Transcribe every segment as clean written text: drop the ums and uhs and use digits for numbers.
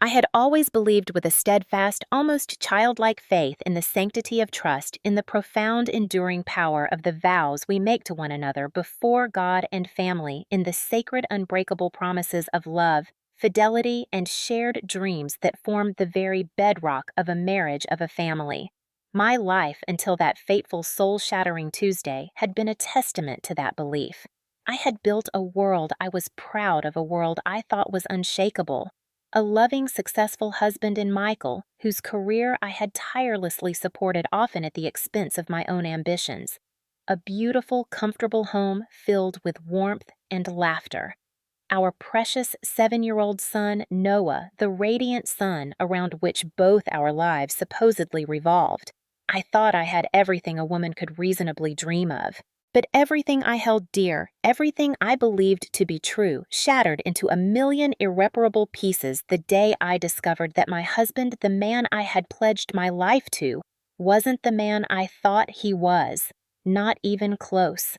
I had always believed with a steadfast, almost childlike faith in the sanctity of trust, in the profound, enduring power of the vows we make to one another before God and family, in the sacred, unbreakable promises of love, fidelity, and shared dreams that form the very bedrock of a marriage of a family. My life until that fateful soul-shattering Tuesday had been a testament to that belief. I had built a world I was proud of, a world I thought was unshakable. A loving, successful husband in Michael, whose career I had tirelessly supported, often at the expense of my own ambitions. A beautiful, comfortable home filled with warmth and laughter. Our precious 7-year-old son, Noah, the radiant sun around which both our lives supposedly revolved. I thought I had everything a woman could reasonably dream of. But everything I held dear, everything I believed to be true, shattered into a million irreparable pieces the day I discovered that my husband, the man I had pledged my life to, wasn't the man I thought he was. Not even close.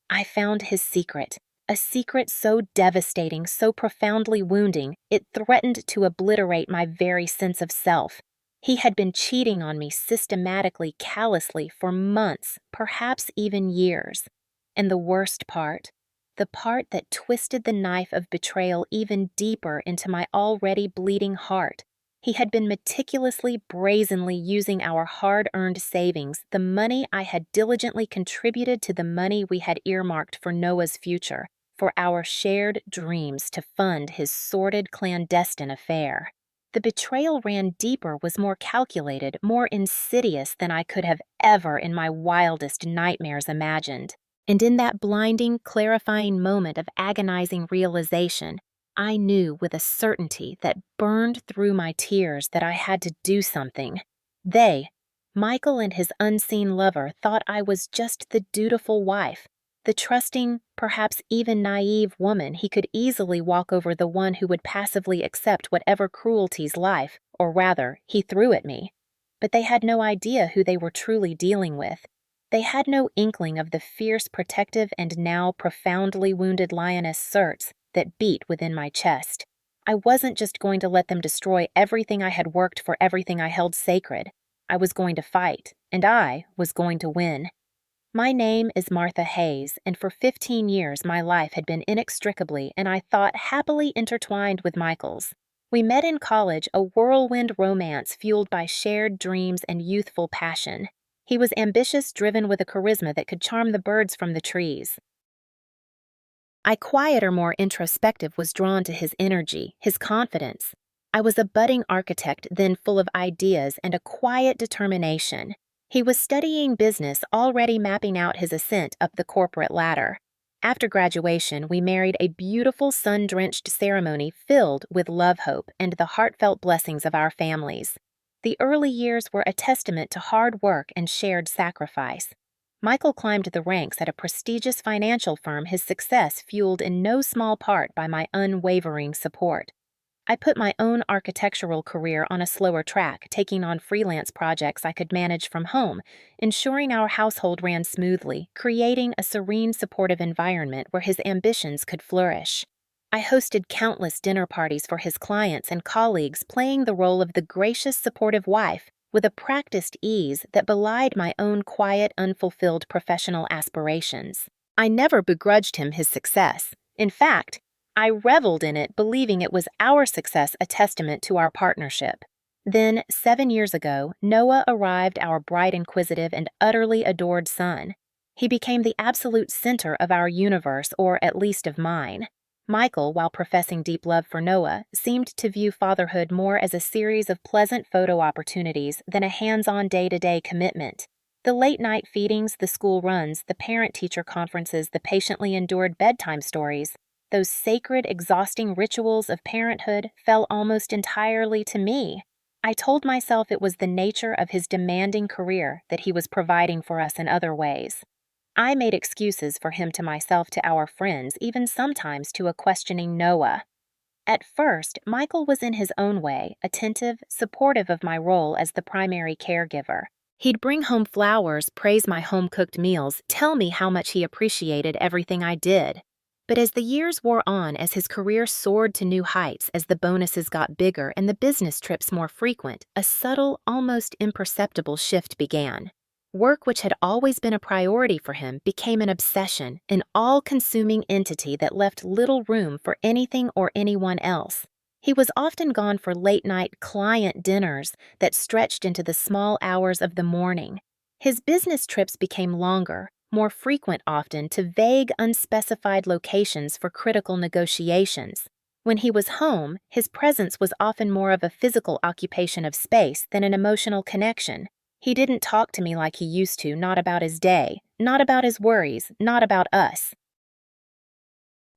I found his secret. A secret so devastating, so profoundly wounding, it threatened to obliterate my very sense of self. He had been cheating on me systematically, callously, for months, perhaps even years. And the worst part, the part that twisted the knife of betrayal even deeper into my already bleeding heart, he had been meticulously, brazenly using our hard-earned savings, the money I had diligently contributed to the money we had earmarked for Noah's future, for our shared dreams, to fund his sordid, clandestine affair. The betrayal ran deeper, was more calculated, more insidious than I could have ever in my wildest nightmares imagined. And in that blinding, clarifying moment of agonizing realization, I knew with a certainty that burned through my tears that I had to do something. Michael and his unseen lover, thought I was just the dutiful wife, the trusting, perhaps even naive woman he could easily walk over, the one who would passively accept whatever cruelties life, or rather, he threw at me. But they had no idea who they were truly dealing with. They had no inkling of the fierce, protective, and now profoundly wounded lioness certs that beat within my chest. I wasn't just going to let them destroy everything I had worked for, everything I held sacred. I was going to fight, and I was going to win. My name is Martha Hayes, and for 15 years my life had been inextricably, and I thought happily, intertwined with Michael's. We met in college, a whirlwind romance fueled by shared dreams and youthful passion. He was ambitious, driven, with a charisma that could charm the birds from the trees. I, quieter, more introspective, was drawn to his energy, his confidence. I was a budding architect, then full of ideas and a quiet determination. He was studying business, already mapping out his ascent up the corporate ladder. After graduation, we married, a beautiful sun-drenched ceremony filled with love, hope, and the heartfelt blessings of our families. The early years were a testament to hard work and shared sacrifice. Michael climbed the ranks at a prestigious financial firm, his success fueled in no small part by my unwavering support. I put my own architectural career on a slower track, taking on freelance projects I could manage from home, ensuring our household ran smoothly, creating a serene, supportive environment where his ambitions could flourish. I hosted countless dinner parties for his clients and colleagues, playing the role of the gracious, supportive wife with a practiced ease that belied my own quiet, unfulfilled professional aspirations. I never begrudged him his success. In fact, I reveled in it, believing it was our success a testament to our partnership. Then, 7 years ago, Noah arrived, our bright, inquisitive, and utterly adored son. He became the absolute center of our universe, or at least of mine. Michael, while professing deep love for Noah, seemed to view fatherhood more as a series of pleasant photo opportunities than a hands-on day-to-day commitment. The late-night feedings, the school runs, the parent-teacher conferences, the patiently endured bedtime stories, those sacred, exhausting rituals of parenthood fell almost entirely to me. I told myself it was the nature of his demanding career that he was providing for us in other ways. I made excuses for him to myself, to our friends, even sometimes to a questioning Noah. At first, Michael was in his own way, attentive, supportive of my role as the primary caregiver. He'd bring home flowers, praise my home-cooked meals, tell me how much he appreciated everything I did. But as the years wore on, as his career soared to new heights, as the bonuses got bigger and the business trips more frequent, a subtle, almost imperceptible shift began. Work, which had always been a priority for him, became an obsession, an all-consuming entity that left little room for anything or anyone else. He was often gone for late-night client dinners that stretched into the small hours of the morning. His business trips became longer, more frequent often, to vague, unspecified locations for critical negotiations. When he was home, his presence was often more of a physical occupation of space than an emotional connection. He didn't talk to me like he used to, not about his day, not about his worries, not about us.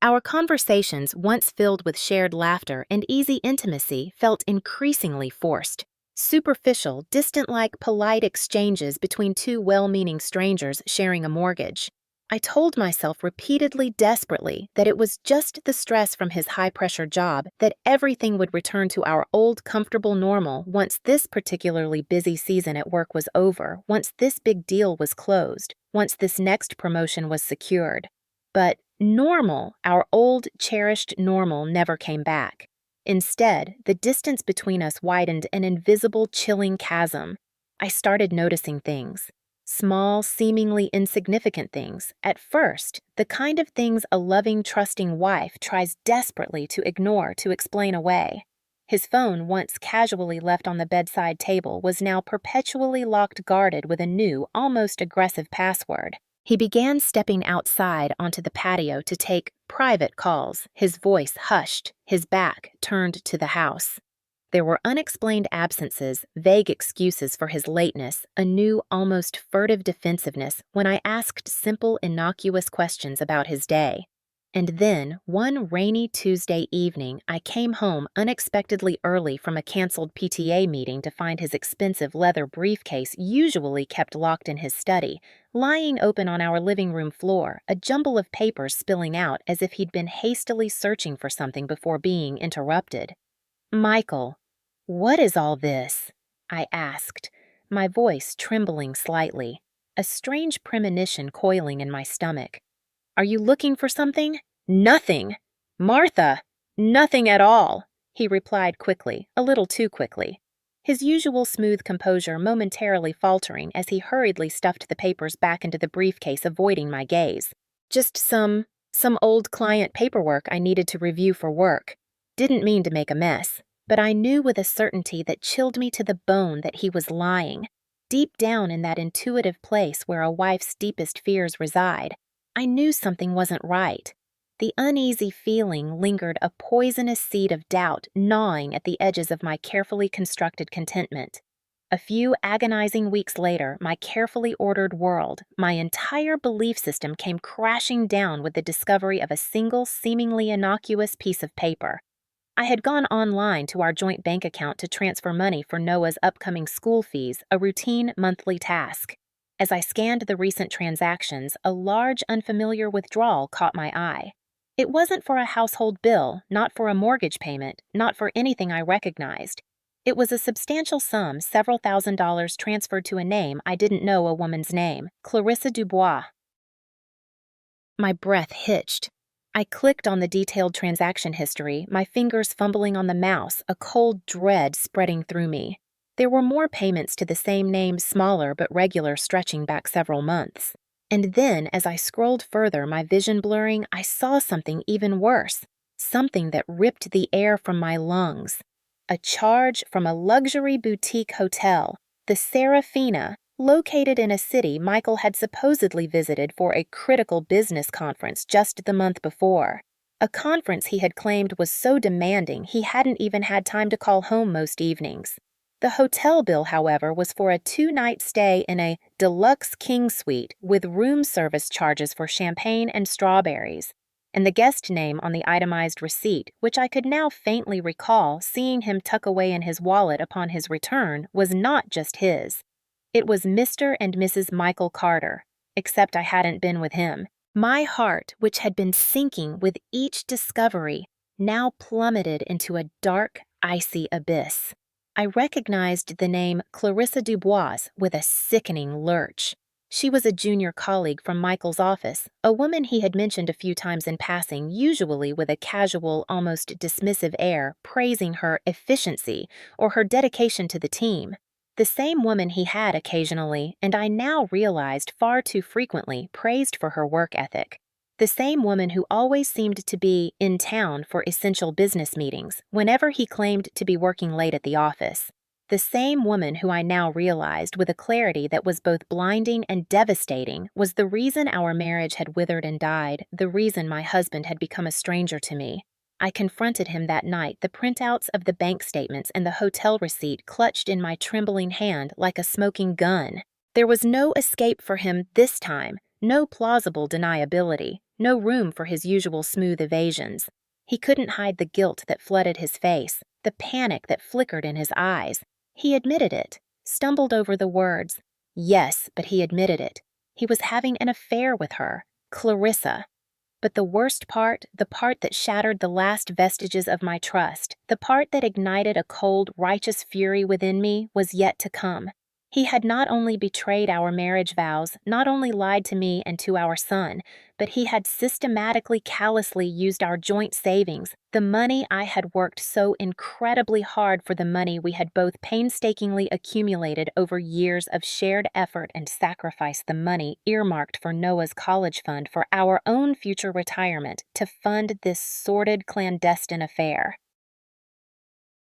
Our conversations, once filled with shared laughter and easy intimacy, felt increasingly forced. Superficial, distant-like polite exchanges between two well-meaning strangers sharing a mortgage. I told myself repeatedly, desperately, that it was just the stress from his high-pressure job, that everything would return to our old comfortable normal once this particularly busy season at work was over, once this big deal was closed, once this next promotion was secured. But normal, our old, cherished normal, never came back. Instead, the distance between us widened an invisible, chilling chasm. I started noticing things. Small, seemingly insignificant things. At first, the kind of things a loving, trusting wife tries desperately to ignore, to explain away. His phone, once casually left on the bedside table, was now perpetually locked guarded with a new, almost aggressive password. He began stepping outside onto the patio to take private calls, his voice hushed, his back turned to the house. There were unexplained absences, vague excuses for his lateness, a new, almost furtive defensiveness when I asked simple, innocuous questions about his day. And then, one rainy Tuesday evening, I came home unexpectedly early from a canceled PTA meeting to find his expensive leather briefcase, usually kept locked in his study, lying open on our living room floor, a jumble of papers spilling out as if he'd been hastily searching for something before being interrupted. "Michael, what is all this?" I asked, my voice trembling slightly, a strange premonition coiling in my stomach. "Are you looking for something?" "Nothing! Martha! Nothing at all!" he replied quickly, a little too quickly. His usual smooth composure momentarily faltering as he hurriedly stuffed the papers back into the briefcase, avoiding my gaze. "Just some old client paperwork I needed to review for work. Didn't mean to make a mess, but I knew with a certainty that chilled me to the bone that he was lying. Deep down in that intuitive place where a wife's deepest fears reside, I knew something wasn't right. The uneasy feeling lingered, a poisonous seed of doubt gnawing at the edges of my carefully constructed contentment. A few agonizing weeks later, my carefully ordered world, my entire belief system came crashing down with the discovery of a single, seemingly innocuous piece of paper. I had gone online to our joint bank account to transfer money for Noah's upcoming school fees, a routine monthly task. As I scanned the recent transactions, a large, unfamiliar withdrawal caught my eye. It wasn't for a household bill, not for a mortgage payment, not for anything I recognized. It was a substantial sum, several $1,000s transferred to a name I didn't know a woman's name, Clarissa Dubois. My breath hitched. I clicked on the detailed transaction history, my fingers fumbling on the mouse, a cold dread spreading through me. There were more payments to the same name, smaller but regular, stretching back several months. And then, as I scrolled further, my vision blurring, I saw something even worse. Something that ripped the air from my lungs. A charge from a luxury boutique hotel, the Serafina, located in a city Michael had supposedly visited for a critical business conference just the month before. A conference he had claimed was so demanding he hadn't even had time to call home most evenings. The hotel bill, however, was for a 2-night stay in a deluxe king suite with room service charges for champagne and strawberries. And the guest name on the itemized receipt, which I could now faintly recall seeing him tuck away in his wallet upon his return, was not just his. It was Mr. and Mrs. Michael Carter, except I hadn't been with him. My heart, which had been sinking with each discovery, now plummeted into a dark, icy abyss. I recognized the name Clarissa Dubois with a sickening lurch. She was a junior colleague from Michael's office, a woman he had mentioned a few times in passing, usually with a casual, almost dismissive air, praising her efficiency or her dedication to the team. The same woman he had occasionally, and I now realized far too frequently, praised for her work ethic. The same woman who always seemed to be in town for essential business meetings whenever he claimed to be working late at the office. The same woman who I now realized with a clarity that was both blinding and devastating was the reason our marriage had withered and died, the reason my husband had become a stranger to me. I confronted him that night, the printouts of the bank statements and the hotel receipt clutched in my trembling hand like a smoking gun. There was no escape for him this time, no plausible deniability, no room for his usual smooth evasions. He couldn't hide the guilt that flooded his face, the panic that flickered in his eyes. He admitted it, stumbled over the words. Yes, but he admitted it. He was having an affair with her, Clarissa. But the worst part, the part that shattered the last vestiges of my trust, the part that ignited a cold, righteous fury within me, was yet to come. He had not only betrayed our marriage vows, not only lied to me and to our son, but he had systematically, callously used our joint savings, the money I had worked so incredibly hard for, the money we had both painstakingly accumulated over years of shared effort and sacrifice, the money earmarked for Noah's college fund for our own future retirement, to fund this sordid, clandestine affair.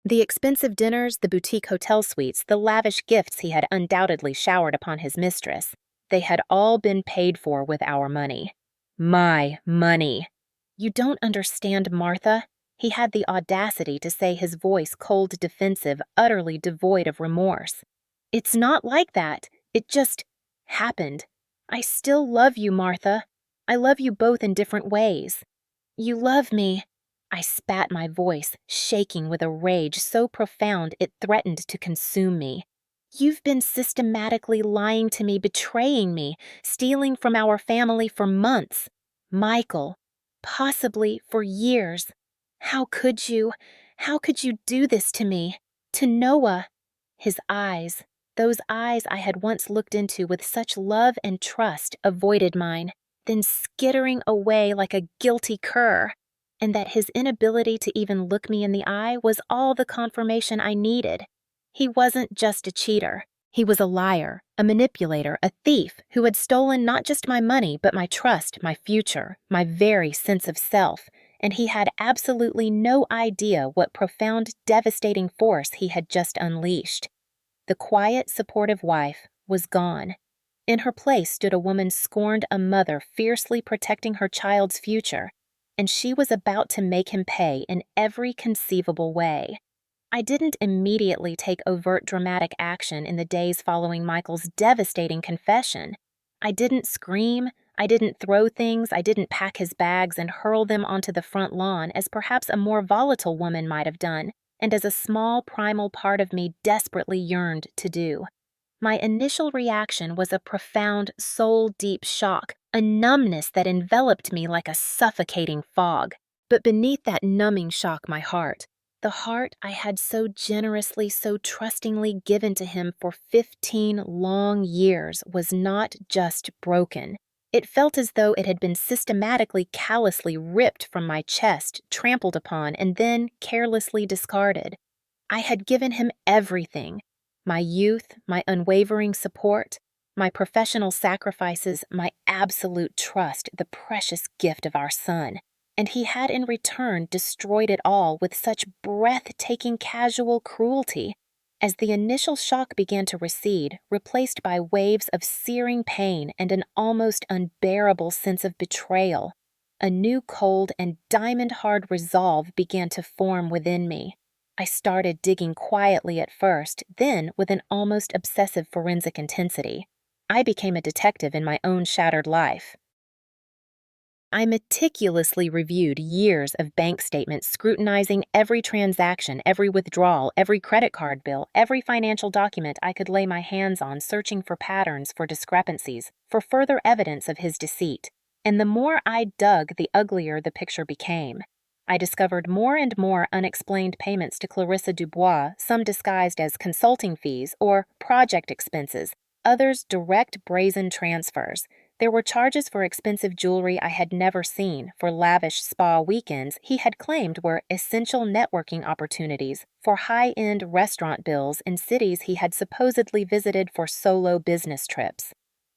The expensive dinners, the boutique hotel suites, the lavish gifts he had undoubtedly showered upon his mistress, they had all been paid for with our money. My money. You don't understand, Martha. He had the audacity to say, his voice cold, defensive, utterly devoid of remorse. It's not like that. It just happened. I still love you, Martha. I love you both in different ways. You love me. I spat, my voice shaking with a rage so profound it threatened to consume me. You've been systematically lying to me, betraying me, stealing from our family for months. Michael, possibly for years. How could you? How could you do this to me? To Noah? His eyes, those eyes I had once looked into with such love and trust, avoided mine, then skittering away like a guilty cur. And that his inability to even look me in the eye was all the confirmation I needed. He wasn't just a cheater. He was a liar, a manipulator, a thief who had stolen not just my money, but my trust, my future, my very sense of self, and he had absolutely no idea what profound, devastating force he had just unleashed. The quiet, supportive wife was gone. In her place stood a woman scorned, a mother fiercely protecting her child's future, and she was about to make him pay in every conceivable way. I didn't immediately take overt dramatic action in the days following Michael's devastating confession. I didn't scream, I didn't throw things, I didn't pack his bags and hurl them onto the front lawn as perhaps a more volatile woman might have done, and as a small primal part of me desperately yearned to do. My initial reaction was a profound, soul-deep shock, a numbness that enveloped me like a suffocating fog. But beneath that numbing shock, my heart, the heart I had so generously, so trustingly given to him for 15 long years, was not just broken. It felt as though it had been systematically, callously ripped from my chest, trampled upon, and then carelessly discarded. I had given him everything. My youth, my unwavering support, my professional sacrifices, my absolute trust, the precious gift of our son. And he had in return destroyed it all with such breathtaking casual cruelty. As the initial shock began to recede, replaced by waves of searing pain and an almost unbearable sense of betrayal, a new cold and diamond-hard resolve began to form within me. I started digging quietly at first, then with an almost obsessive forensic intensity. I became a detective in my own shattered life. I meticulously reviewed years of bank statements, scrutinizing every transaction, every withdrawal, every credit card bill, every financial document I could lay my hands on, searching for patterns, for discrepancies, for further evidence of his deceit. And the more I dug, the uglier the picture became. I discovered more and more unexplained payments to Clarissa Dubois, some disguised as consulting fees or project expenses, others direct brazen transfers. There were charges for expensive jewelry I had never seen, for lavish spa weekends he had claimed were essential networking opportunities, for high-end restaurant bills in cities he had supposedly visited for solo business trips.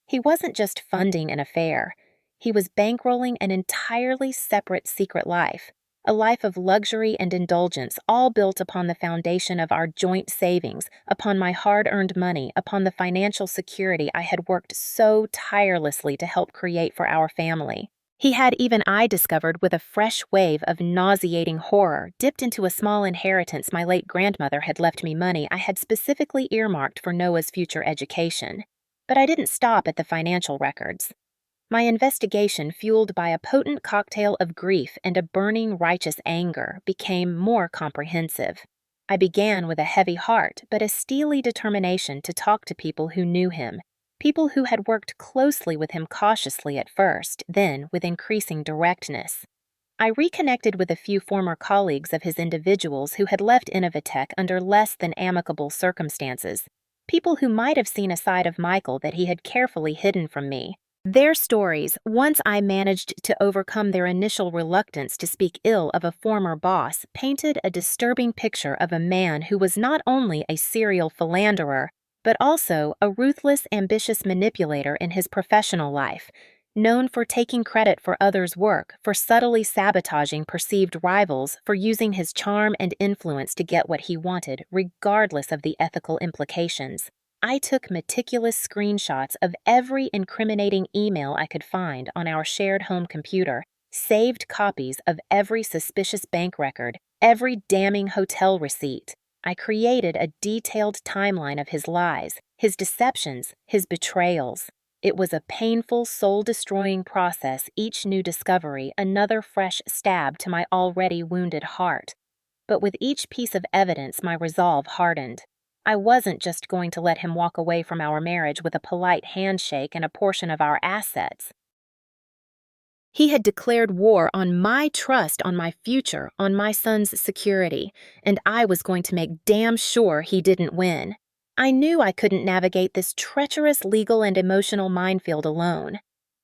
He wasn't just funding an affair. He was bankrolling an entirely separate secret life, a life of luxury and indulgence, all built upon the foundation of our joint savings, upon my hard-earned money, upon the financial security I had worked so tirelessly to help create for our family. He had, even I discovered with a fresh wave of nauseating horror, dipped into a small inheritance my late grandmother had left me money I had specifically earmarked for Noah's future education. But I didn't stop at the financial records. My investigation, fueled by a potent cocktail of grief and a burning righteous anger, became more comprehensive. I began with a heavy heart, but a steely determination to talk to people who knew him, people who had worked closely with him cautiously at first, then with increasing directness. I reconnected with a few former colleagues of his individuals who had left Innovatech under less than amicable circumstances, people who might have seen a side of Michael that he had carefully hidden from me. Their stories, once I managed to overcome their initial reluctance to speak ill of a former boss, painted a disturbing picture of a man who was not only a serial philanderer, but also a ruthless, ambitious manipulator in his professional life, known for taking credit for others' work, for subtly sabotaging perceived rivals, for using his charm and influence to get what he wanted, regardless of the ethical implications. I took meticulous screenshots of every incriminating email I could find on our shared home computer, saved copies of every suspicious bank record, every damning hotel receipt. I created a detailed timeline of his lies, his deceptions, his betrayals. It was a painful, soul-destroying process, each new discovery another fresh stab to my already wounded heart. But with each piece of evidence, my resolve hardened. I wasn't just going to let him walk away from our marriage with a polite handshake and a portion of our assets. He had declared war on my trust, on my future, on my son's security, and I was going to make damn sure he didn't win. I knew I couldn't navigate this treacherous legal and emotional minefield alone.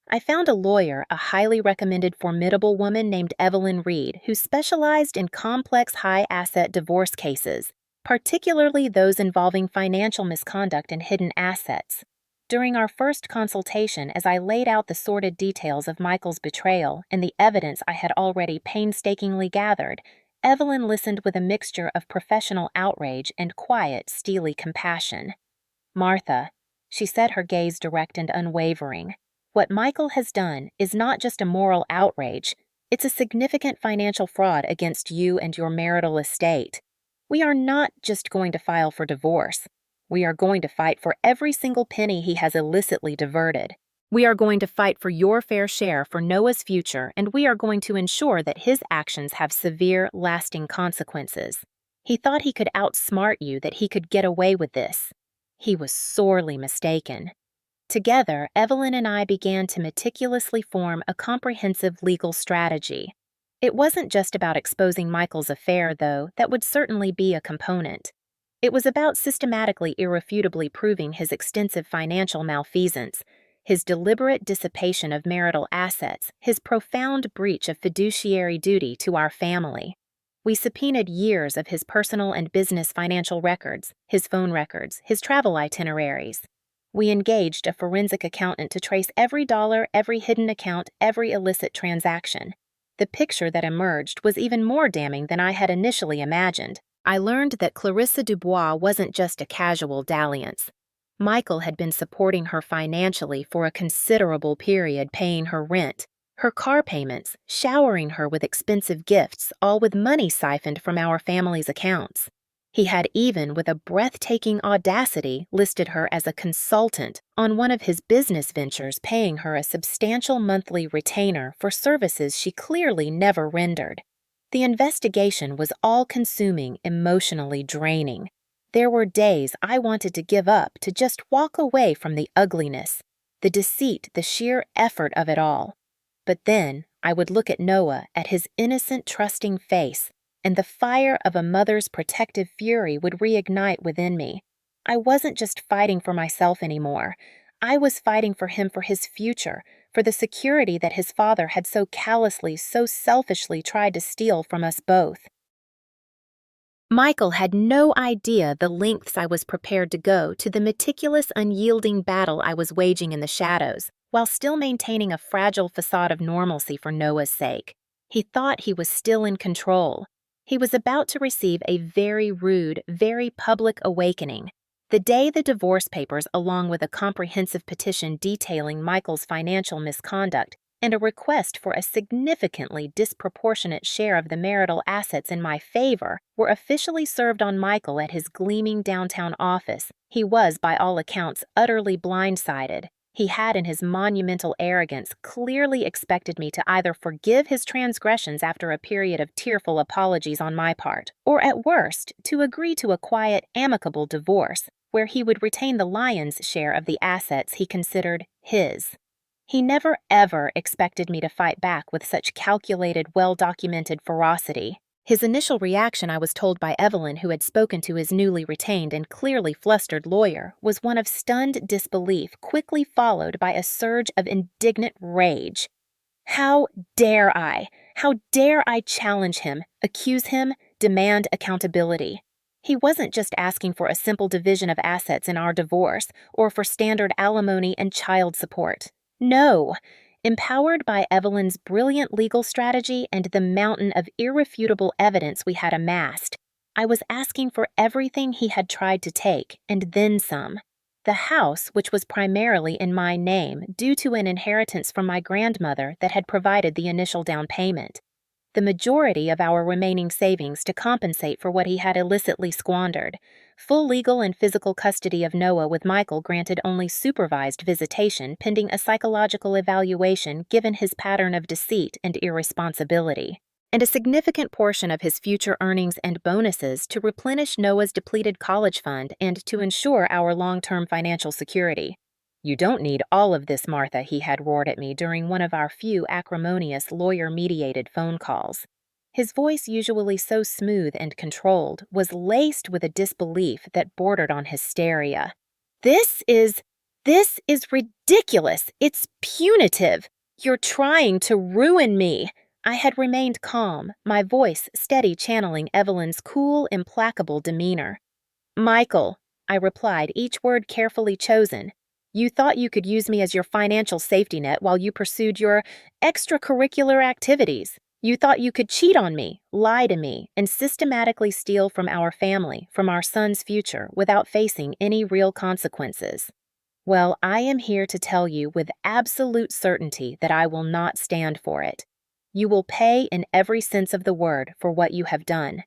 I found a lawyer, a highly recommended, formidable woman named Evelyn Reed, who specialized in complex high-asset divorce cases, particularly those involving financial misconduct and hidden assets. During our first consultation, as I laid out the sordid details of Michael's betrayal and the evidence I had already painstakingly gathered, Evelyn listened with a mixture of professional outrage and quiet, steely compassion. "Martha," she said, her gaze direct and unwavering, "what Michael has done is not just a moral outrage, it's a significant financial fraud against you and your marital estate. We are not just going to file for divorce. We are going to fight for every single penny he has illicitly diverted. We are going to fight for your fair share for Noah's future, and we are going to ensure that his actions have severe, lasting consequences. He thought he could outsmart you, that he could get away with this. He was sorely mistaken." Together, Evelyn and I began to meticulously form a comprehensive legal strategy. It wasn't just about exposing Michael's affair, though; that would certainly be a component. It was about systematically, irrefutably proving his extensive financial malfeasance, his deliberate dissipation of marital assets, his profound breach of fiduciary duty to our family. We subpoenaed years of his personal and business financial records, his phone records, his travel itineraries. We engaged a forensic accountant to trace every dollar, every hidden account, every illicit transaction. The picture that emerged was even more damning than I had initially imagined. I learned that Clarissa Dubois wasn't just a casual dalliance. Michael had been supporting her financially for a considerable period, paying her rent, her car payments, showering her with expensive gifts, all with money siphoned from our family's accounts. He had even, with a breathtaking audacity, listed her as a consultant on one of his business ventures, paying her a substantial monthly retainer for services she clearly never rendered. The investigation was all-consuming, emotionally draining. There were days I wanted to give up, to just walk away from the ugliness, the deceit, the sheer effort of it all. But then I would look at Noah, at his innocent, trusting face, and the fire of a mother's protective fury would reignite within me. I wasn't just fighting for myself anymore. I was fighting for him, for his future, for the security that his father had so callously, so selfishly tried to steal from us both. Michael had no idea the lengths I was prepared to go to, the meticulous, unyielding battle I was waging in the shadows, while still maintaining a fragile facade of normalcy for Noah's sake. He thought he was still in control. He was about to receive a very rude, very public awakening. The day the divorce papers, along with a comprehensive petition detailing Michael's financial misconduct and a request for a significantly disproportionate share of the marital assets in my favor, were officially served on Michael at his gleaming downtown office, he was, by all accounts, utterly blindsided. He had, in his monumental arrogance, clearly expected me to either forgive his transgressions after a period of tearful apologies on my part, or at worst, to agree to a quiet, amicable divorce, where he would retain the lion's share of the assets he considered his. He never ever expected me to fight back with such calculated, well-documented ferocity. His initial reaction, I was told by Evelyn, who had spoken to his newly retained and clearly flustered lawyer, was one of stunned disbelief, quickly followed by a surge of indignant rage. How dare I? How dare I challenge him, accuse him, demand accountability? He wasn't just asking for a simple division of assets in our divorce, or for standard alimony and child support. No. Empowered by Evelyn's brilliant legal strategy and the mountain of irrefutable evidence we had amassed, I was asking for everything he had tried to take, and then some. The house, which was primarily in my name due to an inheritance from my grandmother that had provided the initial down payment. The majority of our remaining savings to compensate for what he had illicitly squandered. Full legal and physical custody of Noah, with Michael granted only supervised visitation pending a psychological evaluation given his pattern of deceit and irresponsibility. And a significant portion of his future earnings and bonuses to replenish Noah's depleted college fund and to ensure our long-term financial security. "You don't need all of this, Martha," he had roared at me during one of our few acrimonious lawyer-mediated phone calls. His voice, usually so smooth and controlled, was laced with a disbelief that bordered on hysteria. This is ridiculous. It's punitive. You're trying to ruin me." I had remained calm, my voice steady, channeling Evelyn's cool, implacable demeanor. "Michael," I replied, each word carefully chosen, "you thought you could use me as your financial safety net while you pursued your extracurricular activities. You thought you could cheat on me, lie to me, and systematically steal from our family, from our son's future, without facing any real consequences. Well, I am here to tell you with absolute certainty that I will not stand for it. You will pay in every sense of the word for what you have done."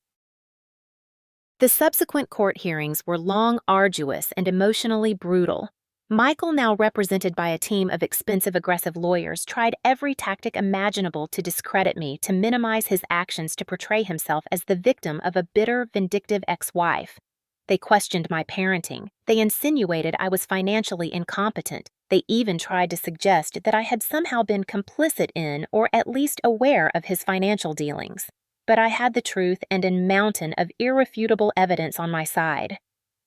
The subsequent court hearings were long, arduous, and emotionally brutal. Michael, now represented by a team of expensive, aggressive lawyers, tried every tactic imaginable to discredit me, to minimize his actions, to portray himself as the victim of a bitter, vindictive ex-wife. They questioned my parenting. They insinuated I was financially incompetent. They even tried to suggest that I had somehow been complicit in, or at least aware of, his financial dealings. But I had the truth and a mountain of irrefutable evidence on my side.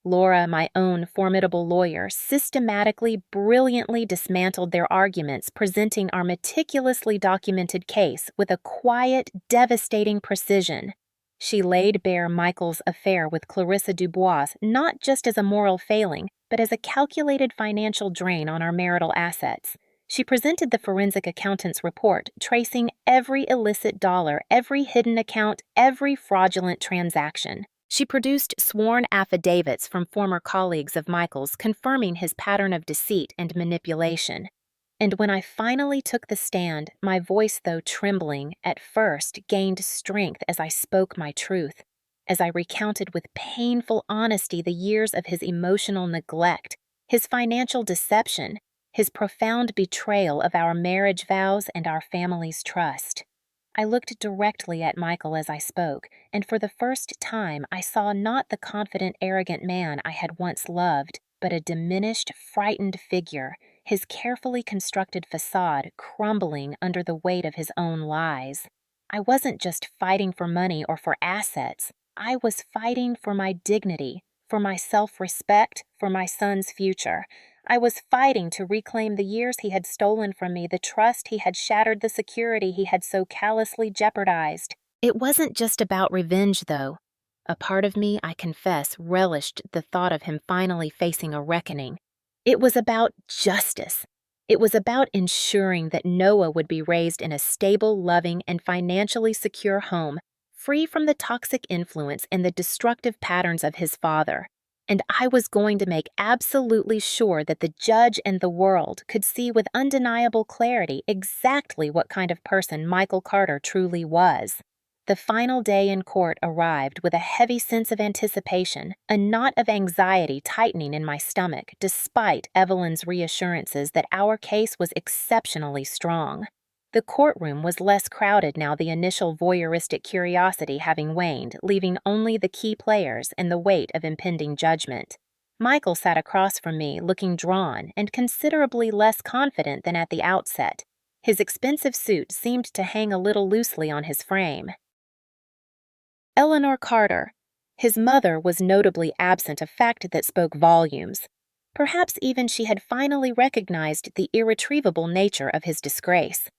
Laura, my own formidable lawyer, systematically, brilliantly dismantled their arguments, presenting our meticulously documented case with a quiet, devastating precision. She laid bare Michael's affair with Clarissa Dubois not just as a moral failing, but as a calculated financial drain on our marital assets. She presented the forensic accountant's report, tracing every illicit dollar, every hidden account, every fraudulent transaction. She produced sworn affidavits from former colleagues of Michael's confirming his pattern of deceit and manipulation. And when I finally took the stand, my voice, though trembling, at first gained strength as I spoke my truth, as I recounted with painful honesty the years of his emotional neglect, his financial deception, his profound betrayal of our marriage vows and our family's trust. I looked directly at Michael as I spoke, and for the first time I saw not the confident, arrogant man I had once loved, but a diminished, frightened figure, his carefully constructed facade crumbling under the weight of his own lies. I wasn't just fighting for money or for assets. I was fighting for my dignity, for my self-respect, for my son's future. I was fighting to reclaim the years he had stolen from me, the trust he had shattered, the security he had so callously jeopardized. It wasn't just about revenge, though. A part of me, I confess, relished the thought of him finally facing a reckoning. It was about justice. It was about ensuring that Noah would be raised in a stable, loving, and financially secure home, free from the toxic influence and the destructive patterns of his father. And I was going to make absolutely sure that the judge and the world could see with undeniable clarity exactly what kind of person Michael Carter truly was. The final day in court arrived with a heavy sense of anticipation, a knot of anxiety tightening in my stomach despite Evelyn's reassurances that our case was exceptionally strong. The courtroom was less crowded now, the initial voyeuristic curiosity having waned, leaving only the key players and the weight of impending judgment. Michael sat across from me, looking drawn and considerably less confident than at the outset. His expensive suit seemed to hang a little loosely on his frame. Eleanor Carter. His mother was notably absent, a fact that spoke volumes. Perhaps even she had finally recognized the irretrievable nature of his disgrace.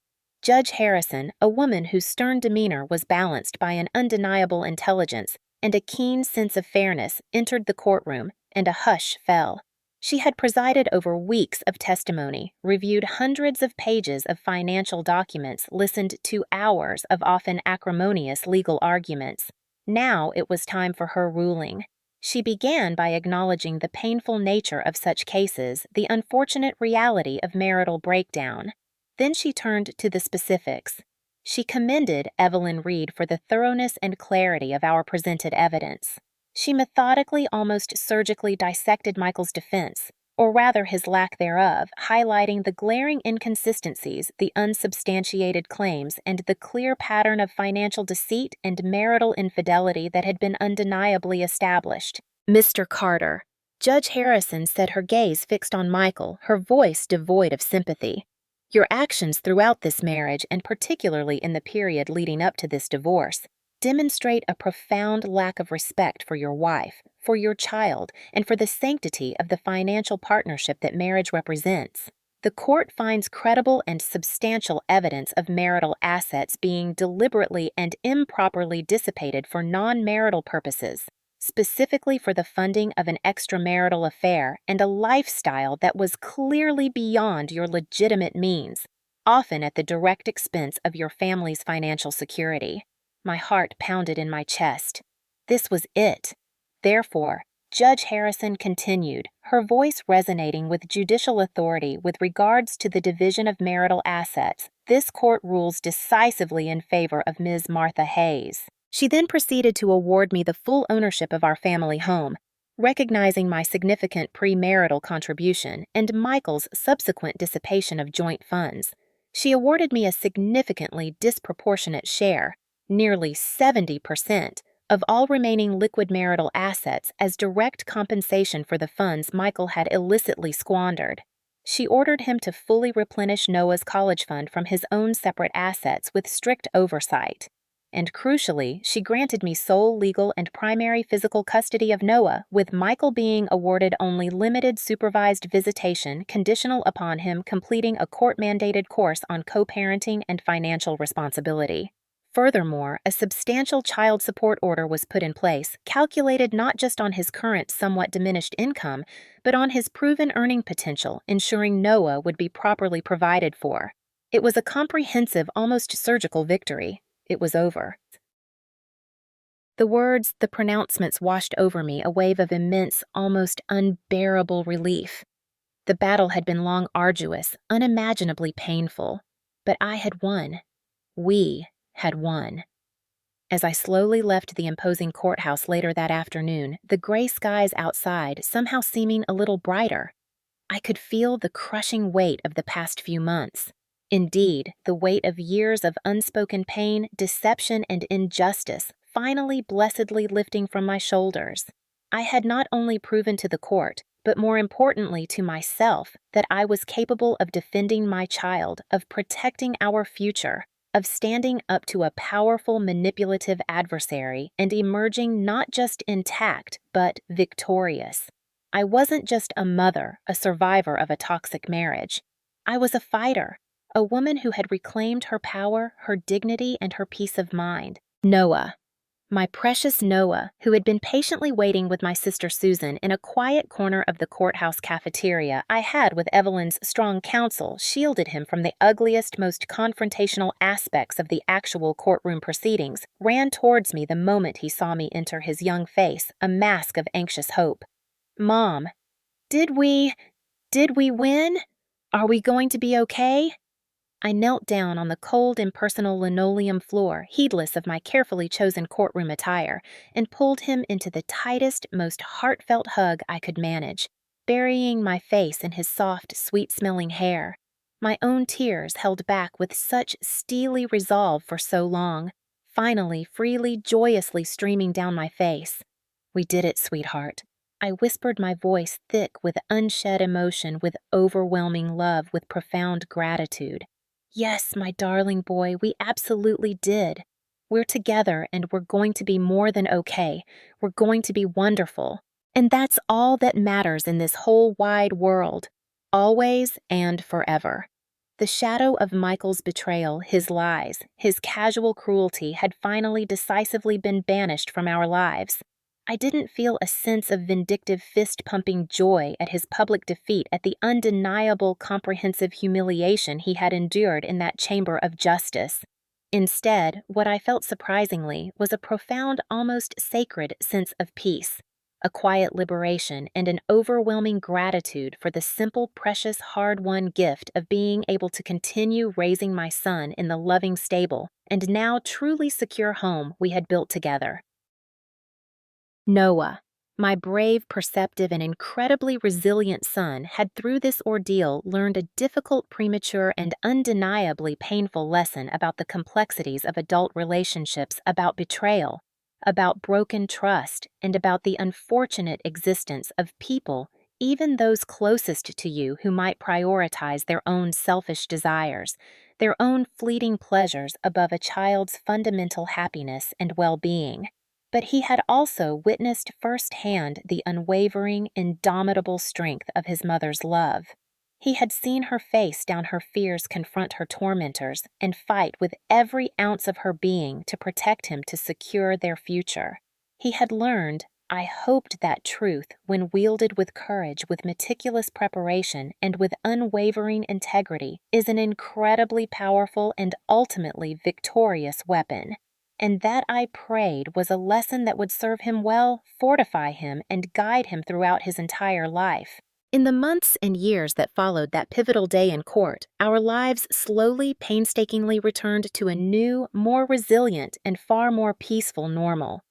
Judge Harrison, a woman whose stern demeanor was balanced by an undeniable intelligence and a keen sense of fairness, entered the courtroom, and a hush fell. She had presided over weeks of testimony, reviewed hundreds of pages of financial documents, listened to hours of often acrimonious legal arguments. Now it was time for her ruling. She began by acknowledging the painful nature of such cases, the unfortunate reality of marital breakdown. Then she turned to the specifics. She commended Evelyn Reed for the thoroughness and clarity of our presented evidence. She methodically, almost surgically dissected Michael's defense, or rather his lack thereof, highlighting the glaring inconsistencies, the unsubstantiated claims, and the clear pattern of financial deceit and marital infidelity that had been undeniably established. Mr. Carter. Judge Harrison said, her gaze fixed on Michael, her voice devoid of sympathy. Your actions throughout this marriage, and particularly in the period leading up to this divorce, demonstrate a profound lack of respect for your wife, for your child, and for the sanctity of the financial partnership that marriage represents. The court finds credible and substantial evidence of marital assets being deliberately and improperly dissipated for non-marital purposes, specifically for the funding of an extramarital affair and a lifestyle that was clearly beyond your legitimate means, often at the direct expense of your family's financial security. My heart pounded in my chest. This was it. Therefore, Judge Harrison continued, her voice resonating with judicial authority with regards to the division of marital assets. This court rules decisively in favor of Ms. Martha Hayes. She then proceeded to award me the full ownership of our family home, recognizing my significant premarital contribution and Michael's subsequent dissipation of joint funds. She awarded me a significantly disproportionate share, nearly 70%, of all remaining liquid marital assets as direct compensation for the funds Michael had illicitly squandered. She ordered him to fully replenish Noah's college fund from his own separate assets with strict oversight. And crucially, she granted me sole legal and primary physical custody of Noah, with Michael being awarded only limited supervised visitation conditional upon him completing a court-mandated course on co-parenting and financial responsibility. Furthermore, a substantial child support order was put in place, calculated not just on his current somewhat diminished income, but on his proven earning potential, ensuring Noah would be properly provided for. It was a comprehensive, almost surgical victory. It was over. The words, the pronouncements washed over me, a wave of immense, almost unbearable relief. The battle had been long arduous, unimaginably painful, but I had won. We had won. As I slowly left the imposing courthouse later that afternoon, the gray skies outside somehow seeming a little brighter, I could feel the crushing weight of the past few months. Indeed, the weight of years of unspoken pain, deception, and injustice finally blessedly lifting from my shoulders. I had not only proven to the court, but more importantly to myself, that I was capable of defending my child, of protecting our future. of standing up to a powerful, manipulative adversary and emerging not just intact, but victorious. I wasn't just a mother, a survivor of a toxic marriage. I was a fighter, a woman who had reclaimed her power, her dignity, and her peace of mind. Noah. My precious Noah, who had been patiently waiting with my sister Susan in a quiet corner of the courthouse cafeteria, I had, with Evelyn's strong counsel, shielded him from the ugliest, most confrontational aspects of the actual courtroom proceedings, ran towards me the moment he saw me enter his young face, a mask of anxious hope. Mom, did we win? Are we going to be okay? I knelt down on the cold, impersonal linoleum floor, heedless of my carefully chosen courtroom attire, and pulled him into the tightest, most heartfelt hug I could manage, burying my face in his soft, sweet-smelling hair. My own tears held back with such steely resolve for so long, finally, freely, joyously streaming down my face. We did it, sweetheart. I whispered, my voice thick with unshed emotion, with overwhelming love, with profound gratitude. Yes, my darling boy, we absolutely did. We're together and we're going to be more than okay. We're going to be wonderful. And that's all that matters in this whole wide world, always and forever. The shadow of Michael's betrayal, his lies, his casual cruelty had finally decisively been banished from our lives. I didn't feel a sense of vindictive fist-pumping joy at his public defeat, at the undeniable, comprehensive humiliation he had endured in that chamber of justice. Instead, what I felt surprisingly was a profound, almost sacred sense of peace, a quiet liberation, and an overwhelming gratitude for the simple, precious, hard-won gift of being able to continue raising my son in the loving, stable, and now truly secure home we had built together. Noah, my brave, perceptive, and incredibly resilient son, had through this ordeal learned a difficult, premature, and undeniably painful lesson about the complexities of adult relationships, about betrayal, about broken trust, and about the unfortunate existence of people, even those closest to you, who might prioritize their own selfish desires, their own fleeting pleasures above a child's fundamental happiness and well-being. But he had also witnessed firsthand the unwavering, indomitable strength of his mother's love. He had seen her face down her fears confront her tormentors and fight with every ounce of her being to protect him, to secure their future. He had learned, I hoped, that truth, when wielded with courage, with meticulous preparation, and with unwavering integrity, is an incredibly powerful and ultimately victorious weapon. And that, I prayed, was a lesson that would serve him well, fortify him, and guide him throughout his entire life. In the months and years that followed that pivotal day in court, our lives slowly, painstakingly returned to a new, more resilient, and far more peaceful normal.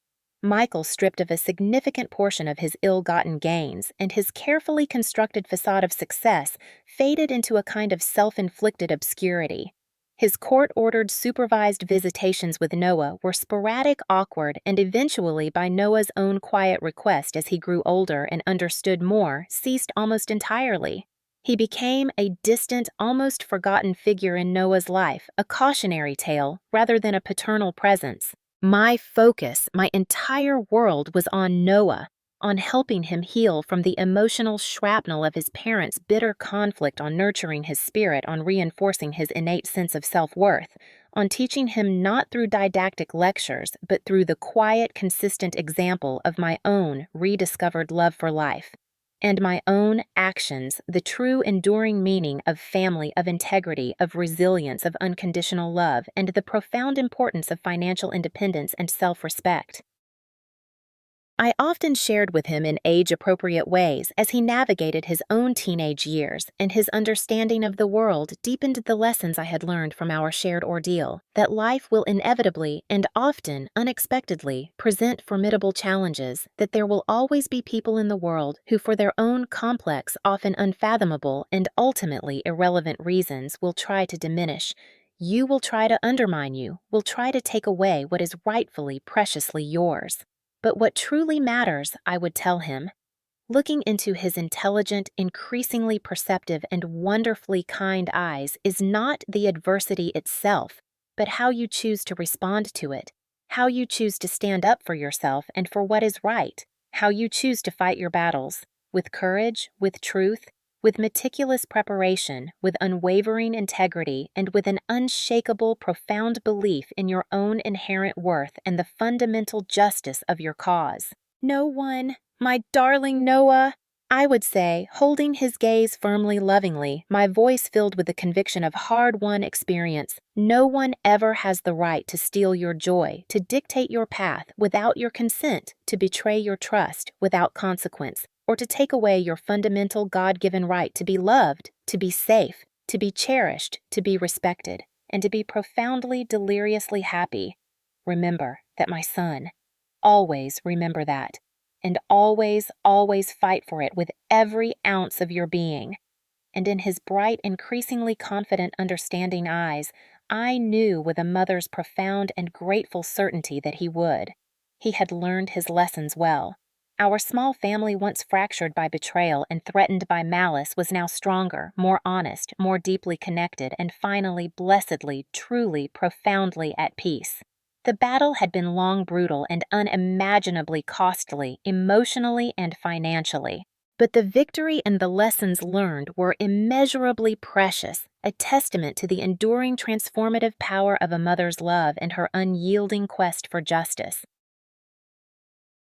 Michael, stripped of a significant portion of his ill-gotten gains, and his carefully constructed facade of success faded into a kind of self-inflicted obscurity. His court-ordered supervised visitations with Noah were sporadic, awkward, and eventually, by Noah's own quiet request as he grew older and understood more, ceased almost entirely. He became a distant, almost forgotten figure in Noah's life, a cautionary tale rather than a paternal presence. My focus, my entire world, was on Noah, on helping him heal from the emotional shrapnel of his parents' bitter conflict, on nurturing his spirit, on reinforcing his innate sense of self-worth, on teaching him not through didactic lectures, but through the quiet, consistent example of my own rediscovered love for life, and my own actions, the true enduring meaning of family, of integrity, of resilience, of unconditional love, and the profound importance of financial independence and self-respect. I often shared with him in age-appropriate ways as he navigated his own teenage years, and his understanding of the world deepened the lessons I had learned from our shared ordeal, that life will inevitably, and often unexpectedly, present formidable challenges, that there will always be people in the world who, for their own complex, often unfathomable, and ultimately irrelevant reasons, will try to diminish you, will try to undermine you, will try to take away what is rightfully, preciously yours. But what truly matters, I would tell him, looking into his intelligent, increasingly perceptive, and wonderfully kind eyes, is not the adversity itself, but how you choose to respond to it, how you choose to stand up for yourself and for what is right, how you choose to fight your battles, with courage, with truth, with meticulous preparation, with unwavering integrity, and with an unshakable, profound belief in your own inherent worth and the fundamental justice of your cause. No one, my darling Noah, I would say, holding his gaze firmly, lovingly, my voice filled with the conviction of hard-won experience, no one ever has the right to steal your joy, to dictate your path without your consent, to betray your trust without consequence, or to take away your fundamental God-given right to be loved, to be safe, to be cherished, to be respected, and to be profoundly, deliriously happy. Remember that, my son. Always remember that. And always, always fight for it with every ounce of your being. And in his bright, increasingly confident, understanding eyes, I knew with a mother's profound and grateful certainty that he would. He had learned his lessons well. Our small family, once fractured by betrayal and threatened by malice, was now stronger, more honest, more deeply connected, and finally, blessedly, truly, profoundly at peace. The battle had been long brutal and unimaginably costly, emotionally and financially. But the victory and the lessons learned were immeasurably precious, a testament to the enduring transformative power of a mother's love and her unyielding quest for justice.